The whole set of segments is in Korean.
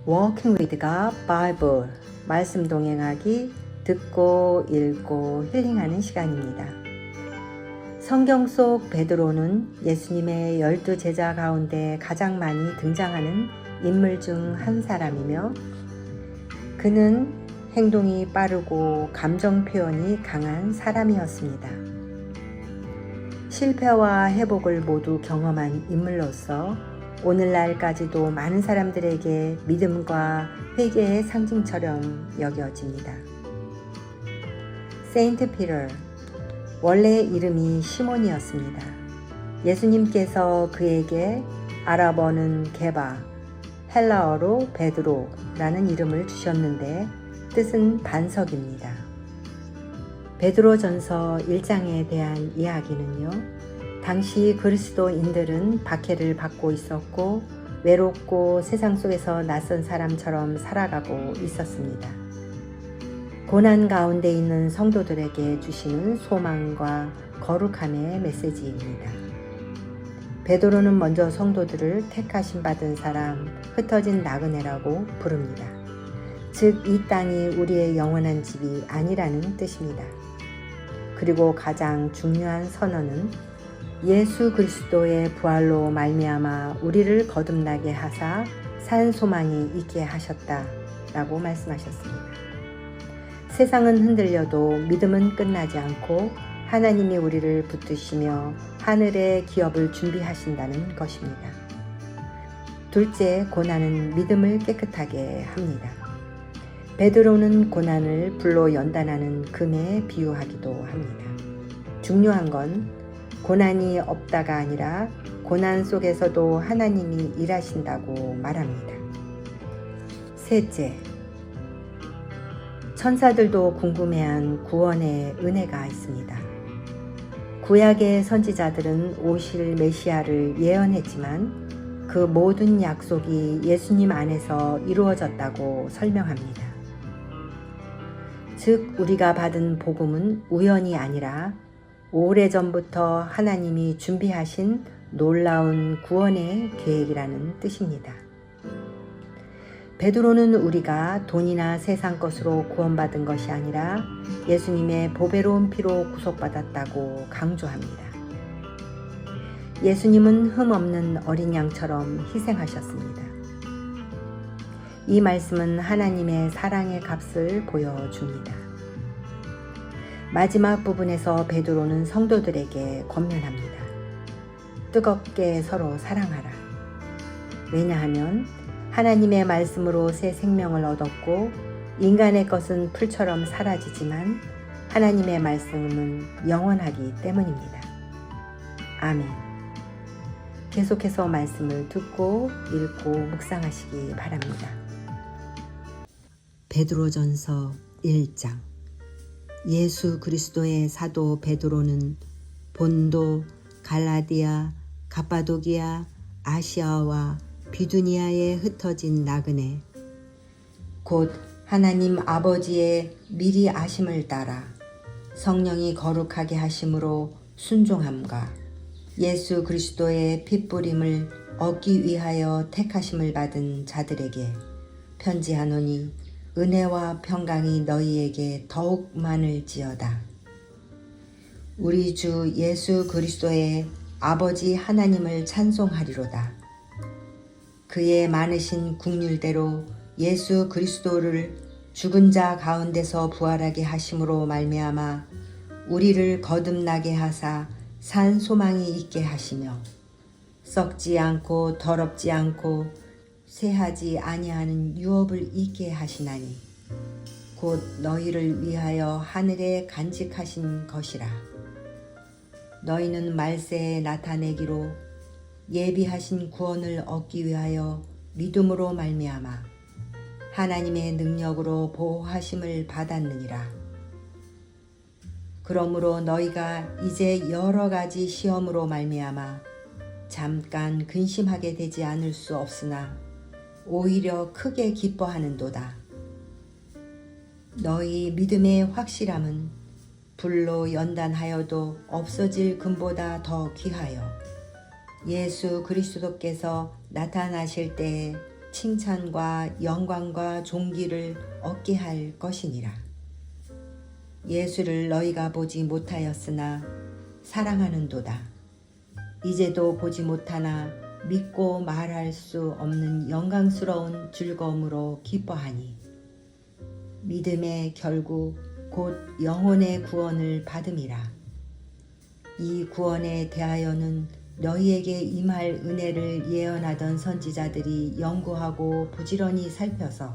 Walking with God Bible 말씀 동행하기 듣고 읽고 힐링하는 시간입니다. 성경 속 베드로는 예수님의 12 제자 가운데 가장 많이 등장하는 인물 중 한 사람이며 그는 행동이 빠르고 감정 표현이 강한 사람이었습니다. 실패와 회복을 모두 경험한 인물로서 오늘날까지도 많은 사람들에게 믿음과 회개의 상징처럼 여겨집니다. 세인트 피터, 원래 이름이 시몬이었습니다. 예수님께서 그에게 아랍어는 게바, 헬라어로 베드로라는 이름을 주셨는데 뜻은 반석입니다. 베드로전서 1장에 대한 이야기는요, 당시 그리스도인들은 박해를 받고 있었고 외롭고 세상 속에서 낯선 사람처럼 살아가고 있었습니다. 고난 가운데 있는 성도들에게 주시는 소망과 거룩함의 메시지입니다. 베드로는 먼저 성도들을 택하심 받은 사람, 흩어진 나그네라고 부릅니다. 즉, 이 땅이 우리의 영원한 집이 아니라는 뜻입니다. 그리고 가장 중요한 선언은 예수 그리스도의 부활로 말미암아 우리를 거듭나게 하사 산 소망이 있게 하셨다라고 말씀하셨습니다. 세상은 흔들려도 믿음은 끝나지 않고 하나님이 우리를 붙드시며 하늘의 기업을 준비하신다는 것입니다. 둘째, 고난은 믿음을 깨끗하게 합니다. 베드로는 고난을 불로 연단하는 금에 비유하기도 합니다. 중요한 건 고난이 없다가 아니라 고난 속에서도 하나님이 일하신다고 말합니다. 셋째, 천사들도 궁금해한 구원의 은혜가 있습니다. 구약의 선지자들은 오실 메시아를 예언했지만 그 모든 약속이 예수님 안에서 이루어졌다고 설명합니다. 즉, 우리가 받은 복음은 우연이 아니라 오래전부터 하나님이 준비하신 놀라운 구원의 계획이라는 뜻입니다. 베드로는 우리가 돈이나 세상 것으로 구원받은 것이 아니라 예수님의 보배로운 피로 구속받았다고 강조합니다. 예수님은 흠없는 어린 양처럼 희생하셨습니다. 이 말씀은 하나님의 사랑의 값을 보여줍니다. 마지막 부분에서 베드로는 성도들에게 권면합니다. 뜨겁게 서로 사랑하라. 왜냐하면 하나님의 말씀으로 새 생명을 얻었고 인간의 것은 풀처럼 사라지지만 하나님의 말씀은 영원하기 때문입니다. 아멘. 계속해서 말씀을 듣고 읽고 묵상하시기 바랍니다. 베드로전서 1장. 예수 그리스도의 사도 베드로는 본도, 갈라디아, 갑바도기아, 아시아와 비두니아에 흩어진 나그네, 곧 하나님 아버지의 미리 아심을 따라 성령이 거룩하게 하심으로 순종함과 예수 그리스도의 핏부림을 얻기 위하여 택하심을 받은 자들에게 편지하노니 은혜와 평강이 너희에게 더욱 많을지어다. 우리 주 예수 그리스도의 아버지 하나님을 찬송하리로다. 그의 많으신 긍휼대로 예수 그리스도를 죽은 자 가운데서 부활하게 하심으로 말미암아 우리를 거듭나게 하사 산 소망이 있게 하시며 썩지 않고 더럽지 않고 쇠하지 아니하는 유업을 있게 하시나니 곧 너희를 위하여 하늘에 간직하신 것이라. 너희는 말세에 나타내기로 예비하신 구원을 얻기 위하여 믿음으로 말미암아 하나님의 능력으로 보호하심을 받았느니라. 그러므로 너희가 이제 여러 가지 시험으로 말미암아 잠깐 근심하게 되지 않을 수 없으나 오히려 크게 기뻐하는도다. 너희 믿음의 확실함은 불로 연단하여도 없어질 금보다 더 귀하여 예수 그리스도께서 나타나실 때에 칭찬과 영광과 존귀를 얻게 할 것이니라. 예수를 너희가 보지 못하였으나 사랑하는도다. 이제도 보지 못하나 믿고 말할 수 없는 영광스러운 즐거움으로 기뻐하니 믿음의 결국 곧 영혼의 구원을 받음이라. 이 구원에 대하여는 너희에게 임할 은혜를 예언하던 선지자들이 연구하고 부지런히 살펴서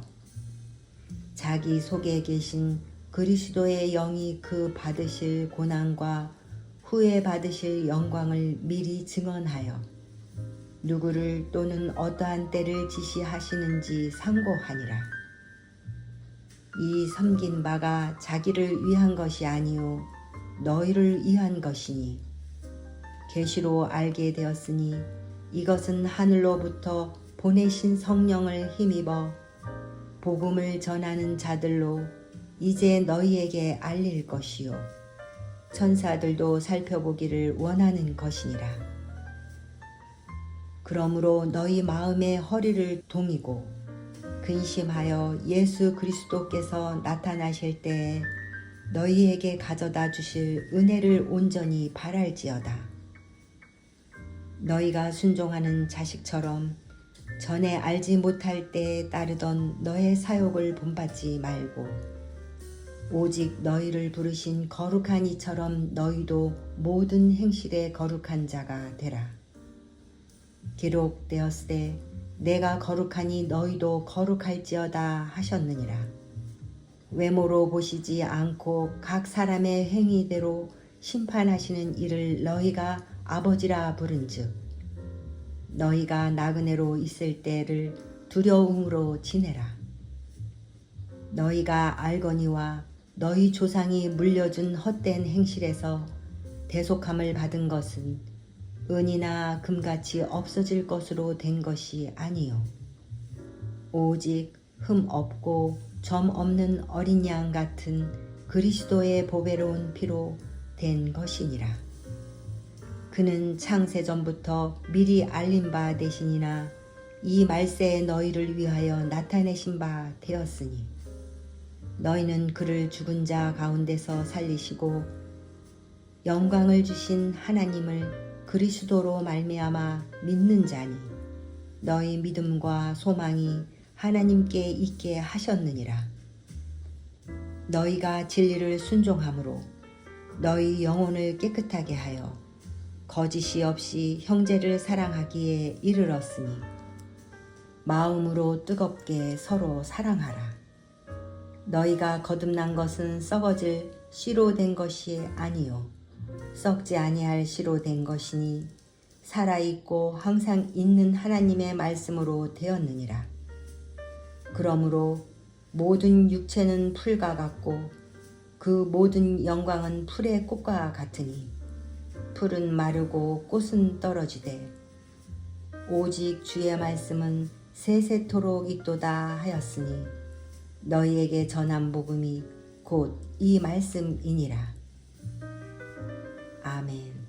자기 속에 계신 그리스도의 영이 그 받으실 고난과 후에 받으실 영광을 미리 증언하여 누구를 또는 어떠한 때를 지시하시는지 상고하니라. 이 섬긴 바가 자기를 위한 것이 아니요 너희를 위한 것이니 계시로 알게 되었으니 이것은 하늘로부터 보내신 성령을 힘입어 복음을 전하는 자들로 이제 너희에게 알릴 것이요 천사들도 살펴보기를 원하는 것이니라. 그러므로 너희 마음의 허리를 동이고 근심하여 예수 그리스도께서 나타나실 때에 너희에게 가져다 주실 은혜를 온전히 바랄지어다. 너희가 순종하는 자식처럼 전에 알지 못할 때에 따르던 너의 사욕을 본받지 말고 오직 너희를 부르신 거룩한 이처럼 너희도 모든 행실에 거룩한 자가 되라. 기록되었으되 내가 거룩하니 너희도 거룩할지어다 하셨느니라. 외모로 보시지 않고 각 사람의 행위대로 심판하시는 이를 너희가 아버지라 부른즉 너희가 나그네로 있을 때를 두려움으로 지내라. 너희가 알거니와 너희 조상이 물려준 헛된 행실에서 대속함을 받은 것은 은이나 금같이 없어질 것으로 된 것이 아니요 오직 흠 없고 점 없는 어린 양 같은 그리스도의 보배로운 피로 된 것이니라. 그는 창세전부터 미리 알린 바 되시니나 이 말세에 너희를 위하여 나타내신 바 되었으니 너희는 그를 죽은 자 가운데서 살리시고 영광을 주신 하나님을 그리스도로 말미암아 믿는 자니 너희 믿음과 소망이 하나님께 있게 하셨느니라. 너희가 진리를 순종함으로 너희 영혼을 깨끗하게 하여 거짓이 없이 형제를 사랑하기에 이르렀으니 마음으로 뜨겁게 서로 사랑하라. 너희가 거듭난 것은 썩어질 씨로 된 것이 아니요 썩지 아니할 씨로 된 것이니 살아있고 항상 있는 하나님의 말씀으로 되었느니라. 그러므로 모든 육체는 풀과 같고 그 모든 영광은 풀의 꽃과 같으니 풀은 마르고 꽃은 떨어지되 오직 주의 말씀은 세세토록 있도다 하였으니 너희에게 전한 복음이 곧 이 말씀이니라. 아멘.